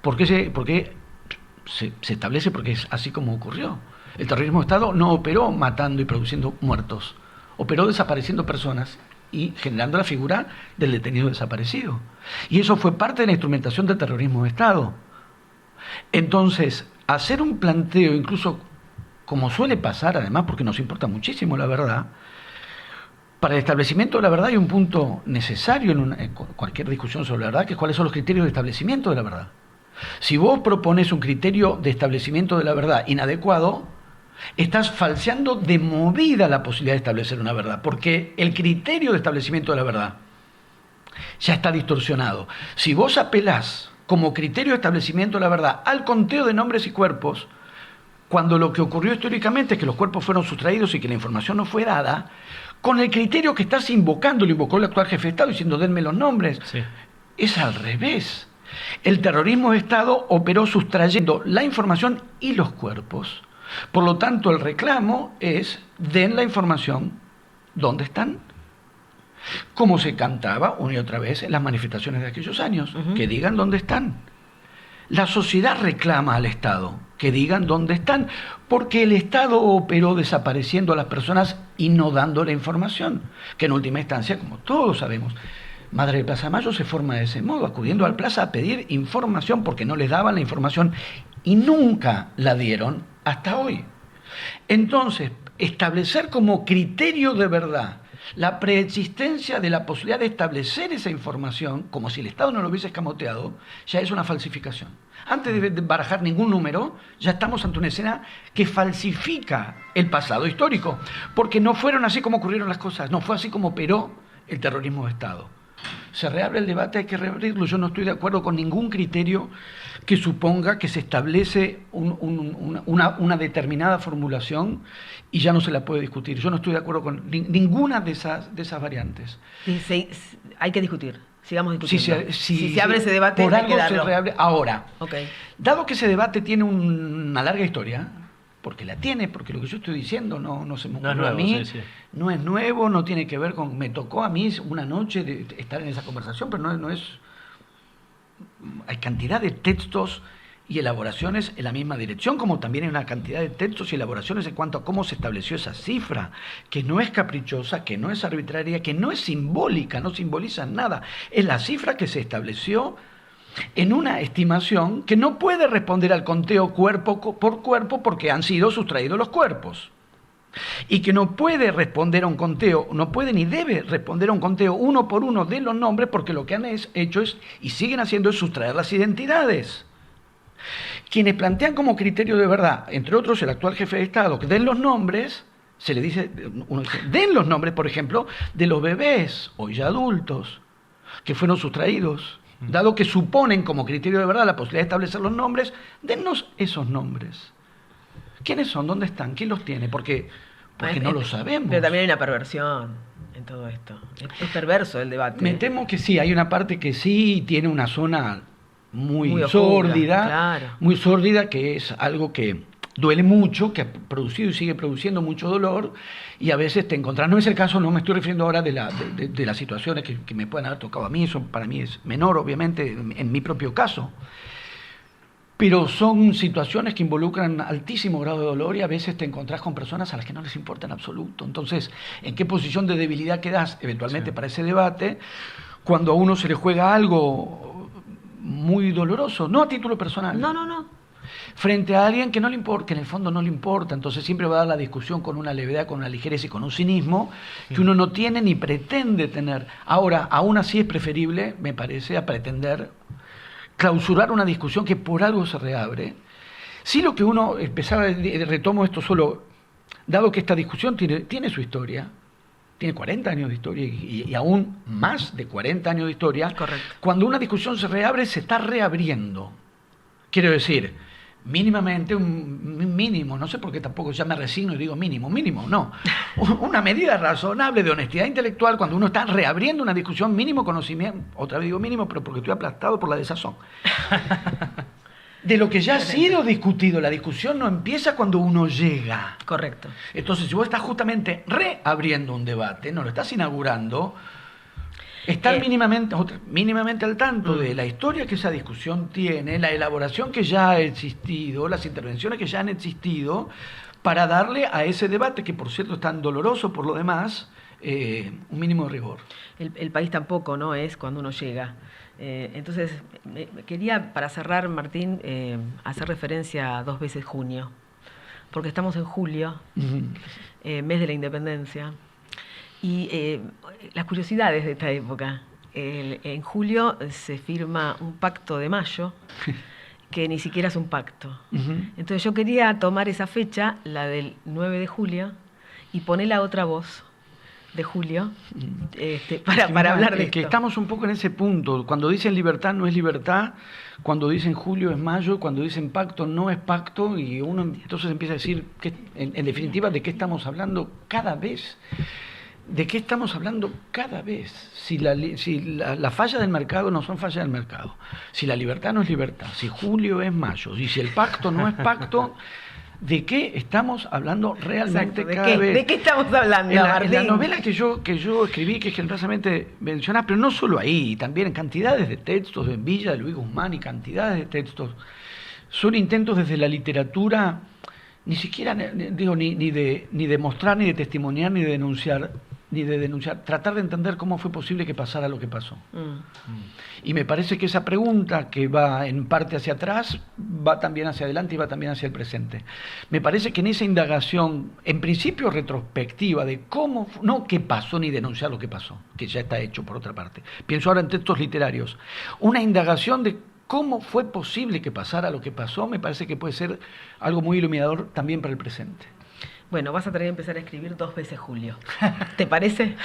¿Por qué se establece? Porque es así como ocurrió. El terrorismo de Estado no operó matando y produciendo muertos. Operó desapareciendo personas y generando la figura del detenido desaparecido. Y eso fue parte de la instrumentación del terrorismo de Estado. Entonces, hacer un planteo, incluso como suele pasar, además, porque nos importa muchísimo la verdad, para el establecimiento de la verdad hay un punto necesario en cualquier discusión sobre la verdad, que es cuáles son los criterios de establecimiento de la verdad. Si vos propones un criterio de establecimiento de la verdad inadecuado, estás falseando de movida la posibilidad de establecer una verdad, porque el criterio de establecimiento de la verdad ya está distorsionado. Si vos apelás como criterio de establecimiento de la verdad al conteo de nombres y cuerpos, cuando lo que ocurrió históricamente es que los cuerpos fueron sustraídos y que la información no fue dada, con el criterio que estás invocando, lo invocó el actual jefe de Estado diciendo denme los nombres, Sí. es al revés. El terrorismo de Estado operó sustrayendo la información y los cuerpos. Por lo tanto, el reclamo es den la información dónde están. Como se cantaba una y otra vez en las manifestaciones de aquellos años, que digan dónde están. La sociedad reclama al Estado que digan dónde están, porque el Estado operó desapareciendo a las personas y no dando la información, que en última instancia, como todos sabemos, Madre de Plaza de Mayo se forma de ese modo, acudiendo al plaza a pedir información porque no les daban la información y nunca la dieron hasta hoy. Entonces, establecer como criterio de verdad la preexistencia de la posibilidad de establecer esa información, como si el Estado no lo hubiese escamoteado, ya es una falsificación. Antes de barajar ningún número, ya estamos ante una escena que falsifica el pasado histórico, porque no fueron así como ocurrieron las cosas, no fue así como operó el terrorismo de Estado. Se reabre el debate, hay que reabrirlo. Yo no estoy de acuerdo con ningún criterio que suponga que se establece una determinada formulación y ya no se la puede discutir. Yo no estoy de acuerdo con ninguna de esas variantes. Hay que discutir. Sigamos discutiendo. Si se abre ese debate, por hay que algo se darlo. reabre. Ahora, Okay. dado que ese debate tiene una larga historia, porque la tiene, porque lo que yo estoy diciendo no se me ocurrió No es a nuevo, mí, sí. no es nuevo, no tiene que ver con... Me tocó a mí una noche de estar en esa conversación, pero no es... Hay cantidad de textos y elaboraciones en la misma dirección, como también hay una cantidad de textos y elaboraciones en cuanto a cómo se estableció esa cifra, que no es caprichosa, que no es arbitraria, que no es simbólica, no simboliza nada. Es la cifra que se estableció en una estimación que no puede responder al conteo cuerpo por cuerpo porque han sido sustraídos los cuerpos. Y que no puede responder a un conteo, no puede ni debe responder a un conteo uno por uno de los nombres porque lo que han hecho es, y siguen haciendo, es sustraer las identidades. Quienes plantean como criterio de verdad, entre otros el actual jefe de Estado, que den los nombres, se le dice, den los nombres, por ejemplo, de los bebés, hoy ya adultos, que fueron sustraídos Dado que suponen como criterio de verdad la posibilidad de establecer los nombres, dennos esos nombres. ¿Quiénes son? ¿Dónde están? ¿Quién los tiene? Porque no lo sabemos. Pero también hay una perversión en todo esto. Es perverso el debate. Me temo que sí, hay una parte que sí tiene una zona muy oscura, sórdida, claro. muy sórdida, que es algo que duele mucho, que ha producido y sigue produciendo mucho dolor, y a veces te encontrás, no es el caso, no me estoy refiriendo ahora de las situaciones que me pueden haber tocado a mí, eso para mí es menor, obviamente, en mi propio caso, pero son situaciones que involucran altísimo grado de dolor y a veces te encontrás con personas a las que no les importa en absoluto. Entonces, ¿en qué posición de debilidad quedás eventualmente para ese debate cuando a uno se le juega algo muy doloroso? No a título personal. No. Frente a alguien que no le importa, que en el fondo no le importa, entonces siempre va a dar la discusión con una levedad, con una ligereza y con un cinismo que uno no tiene ni pretende tener. Ahora, aún así es preferible, me parece, a pretender clausurar una discusión que por algo se reabre. Sí, lo que uno empezaba, retomo esto solo, dado que esta discusión tiene su historia, tiene 40 años de historia y aún más de 40 años de historia. Correcto. Cuando una discusión se reabre, se está reabriendo. Quiero decir, mínimamente, un mínimo, no sé por qué tampoco ya me resigno y digo mínimo, no. Una medida razonable de honestidad intelectual cuando uno está reabriendo una discusión, mínimo conocimiento, otra vez digo mínimo, pero porque estoy aplastado por la desazón. De lo que ya ha sido discutido, la discusión no empieza cuando uno llega. Correcto. Entonces, si vos estás justamente reabriendo un debate, no lo estás inaugurando, estar mínimamente al tanto de la historia que esa discusión tiene, la elaboración que ya ha existido, las intervenciones que ya han existido, para darle a ese debate, que por cierto es tan doloroso por lo demás, un mínimo de rigor. El país tampoco, ¿no? Es cuando uno llega. Entonces, quería, para cerrar, Martín, hacer referencia a 2 veces junio, porque estamos en julio, mes de la independencia, y las curiosidades de esta época. En julio se firma un pacto de Mayo, que ni siquiera es un pacto. Entonces yo quería tomar esa fecha, la del 9 de julio, y poner la otra voz de julio, para hablar de esto. Que estamos un poco en ese punto. Cuando dicen libertad no es libertad, cuando dicen julio es mayo, cuando dicen pacto no es pacto, y uno entonces empieza a decir, que, en definitiva, ¿de qué estamos hablando cada vez? ¿De qué estamos hablando cada vez? Si la falla del mercado no son fallas del mercado, si la libertad no es libertad, si julio es mayo, y si el pacto no es pacto, ¿de qué estamos hablando realmente? Exacto, cada vez? ¿De qué estamos hablando? En la novela que yo escribí, que generosamente mencionás, pero no solo ahí, también en cantidades de textos, en Villa de Luis Guzmán y cantidades de textos, son intentos desde la literatura, ni siquiera digo ni de mostrar, ni de testimoniar, ni de denunciar, tratar de entender cómo fue posible que pasara lo que pasó. Y me parece que esa pregunta, que va en parte hacia atrás, va también hacia adelante y va también hacia el presente. Me parece que en esa indagación, en principio retrospectiva, de cómo, no qué pasó ni denunciar lo que pasó, que ya está hecho por otra parte. Pienso ahora en textos literarios. Una indagación de cómo fue posible que pasara lo que pasó, me parece que puede ser algo muy iluminador también para el presente. Bueno, vas a tener que empezar a escribir 2 veces julio. ¿Te parece?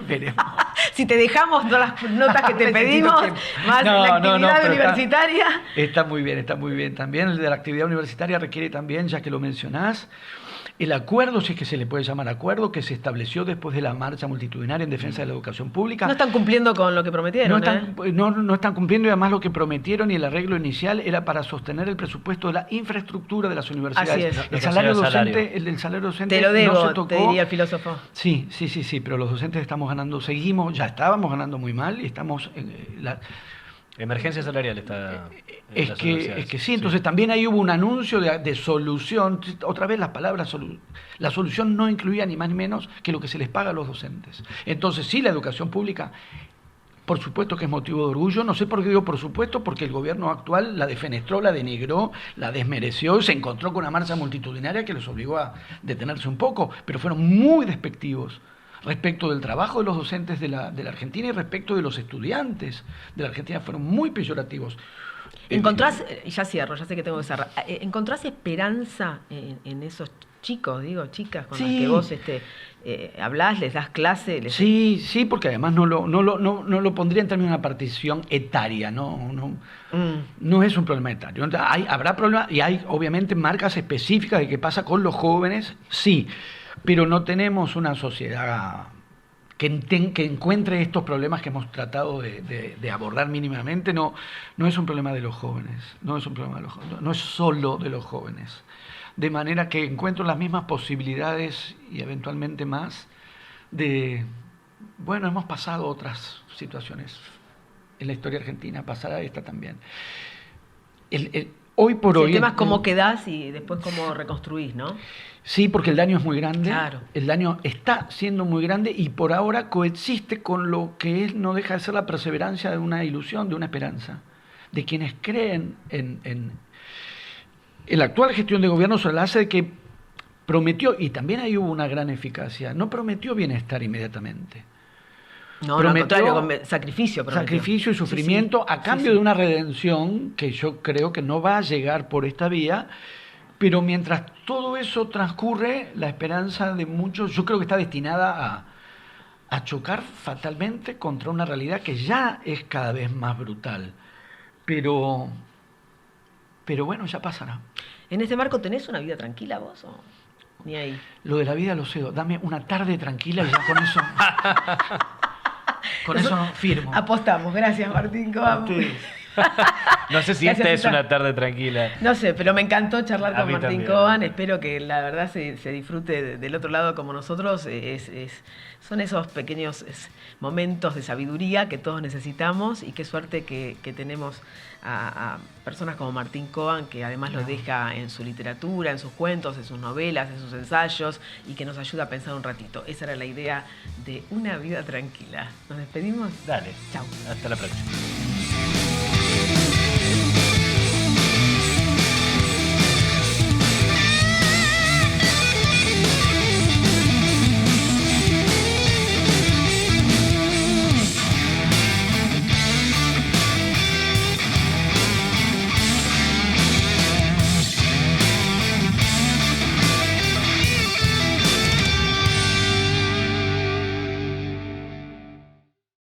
Veremos. Si te dejamos todas las notas que te pedimos, más la actividad universitaria. Está muy bien también. El de la actividad universitaria requiere también, ya que lo mencionás, el acuerdo, si es que se le puede llamar acuerdo, que se estableció después de la marcha multitudinaria en defensa de la educación pública. No están cumpliendo con lo que prometieron. No están cumpliendo, y además lo que prometieron y el arreglo inicial era para sostener el presupuesto de la infraestructura de las universidades. Así es. El salario docente te lo debo, no se tocó. te diría el filósofo. Sí, pero los docentes ya estábamos ganando muy mal y estamos... Emergencia salarial está... Es que sí, entonces también ahí hubo un anuncio de solución. Otra vez la palabra la solución no incluía ni más ni menos que lo que se les paga a los docentes. Entonces sí, la educación pública, por supuesto que es motivo de orgullo. No sé por qué digo por supuesto, porque el gobierno actual la defenestró, la denigró, la desmereció, se encontró con una marcha multitudinaria que los obligó a detenerse un poco, pero fueron muy despectivos respecto del trabajo de los docentes de la Argentina y respecto de los estudiantes de la Argentina. Fueron muy peyorativos. ¿Encontrás, y ya cierro, ya sé que tengo que cerrar, ¿encontrás esperanza en esos chicos, digo, chicas con las que vos hablás, les das clase? Sí, porque además no lo pondría en términos de una partición etaria, no es un problema etario. Habrá problemas y hay obviamente marcas específicas de qué pasa con los jóvenes, sí, pero no tenemos una sociedad que encuentre estos problemas que hemos tratado de abordar mínimamente. No es un problema de los jóvenes, no es solo de los jóvenes. De manera que encuentro las mismas posibilidades y eventualmente más hemos pasado otras situaciones en la historia argentina, pasará esta también. Hoy por hoy... El tema es cómo quedás y después cómo reconstruís, ¿no? Sí, porque el daño es muy grande. Claro. El daño está siendo muy grande y por ahora coexiste con lo que no deja de ser la perseverancia de una ilusión, de una esperanza, de quienes creen en la actual gestión de gobierno sobre la base de que prometió, y también ahí hubo una gran eficacia, no prometió bienestar inmediatamente. No, al contrario, con sacrificio. Sacrificio y sufrimiento a cambio de una redención que yo creo que no va a llegar por esta vía, pero mientras todo eso transcurre, la esperanza de muchos, yo creo que está destinada a chocar fatalmente contra una realidad que ya es cada vez más brutal. Pero bueno, ya pasará. ¿En este marco tenés una vida tranquila vos o ni ahí? Lo de la vida lo cedo. Dame una tarde tranquila y ya con eso... Con eso firmo. Apostamos. Gracias, Martín Coban. No sé si esta es una tarde tranquila. No sé, pero me encantó charlar con Martín también. Coban. Espero que la verdad se disfrute del otro lado como nosotros. Son esos pequeños momentos de sabiduría que todos necesitamos y qué suerte que tenemos a personas como Martín Coban, que además lo deja en su literatura, en sus cuentos, en sus novelas, en sus ensayos y que nos ayuda a pensar un ratito. Esa era la idea de Una vida tranquila. ¿Nos despedimos? Dale. Chau. Hasta la próxima.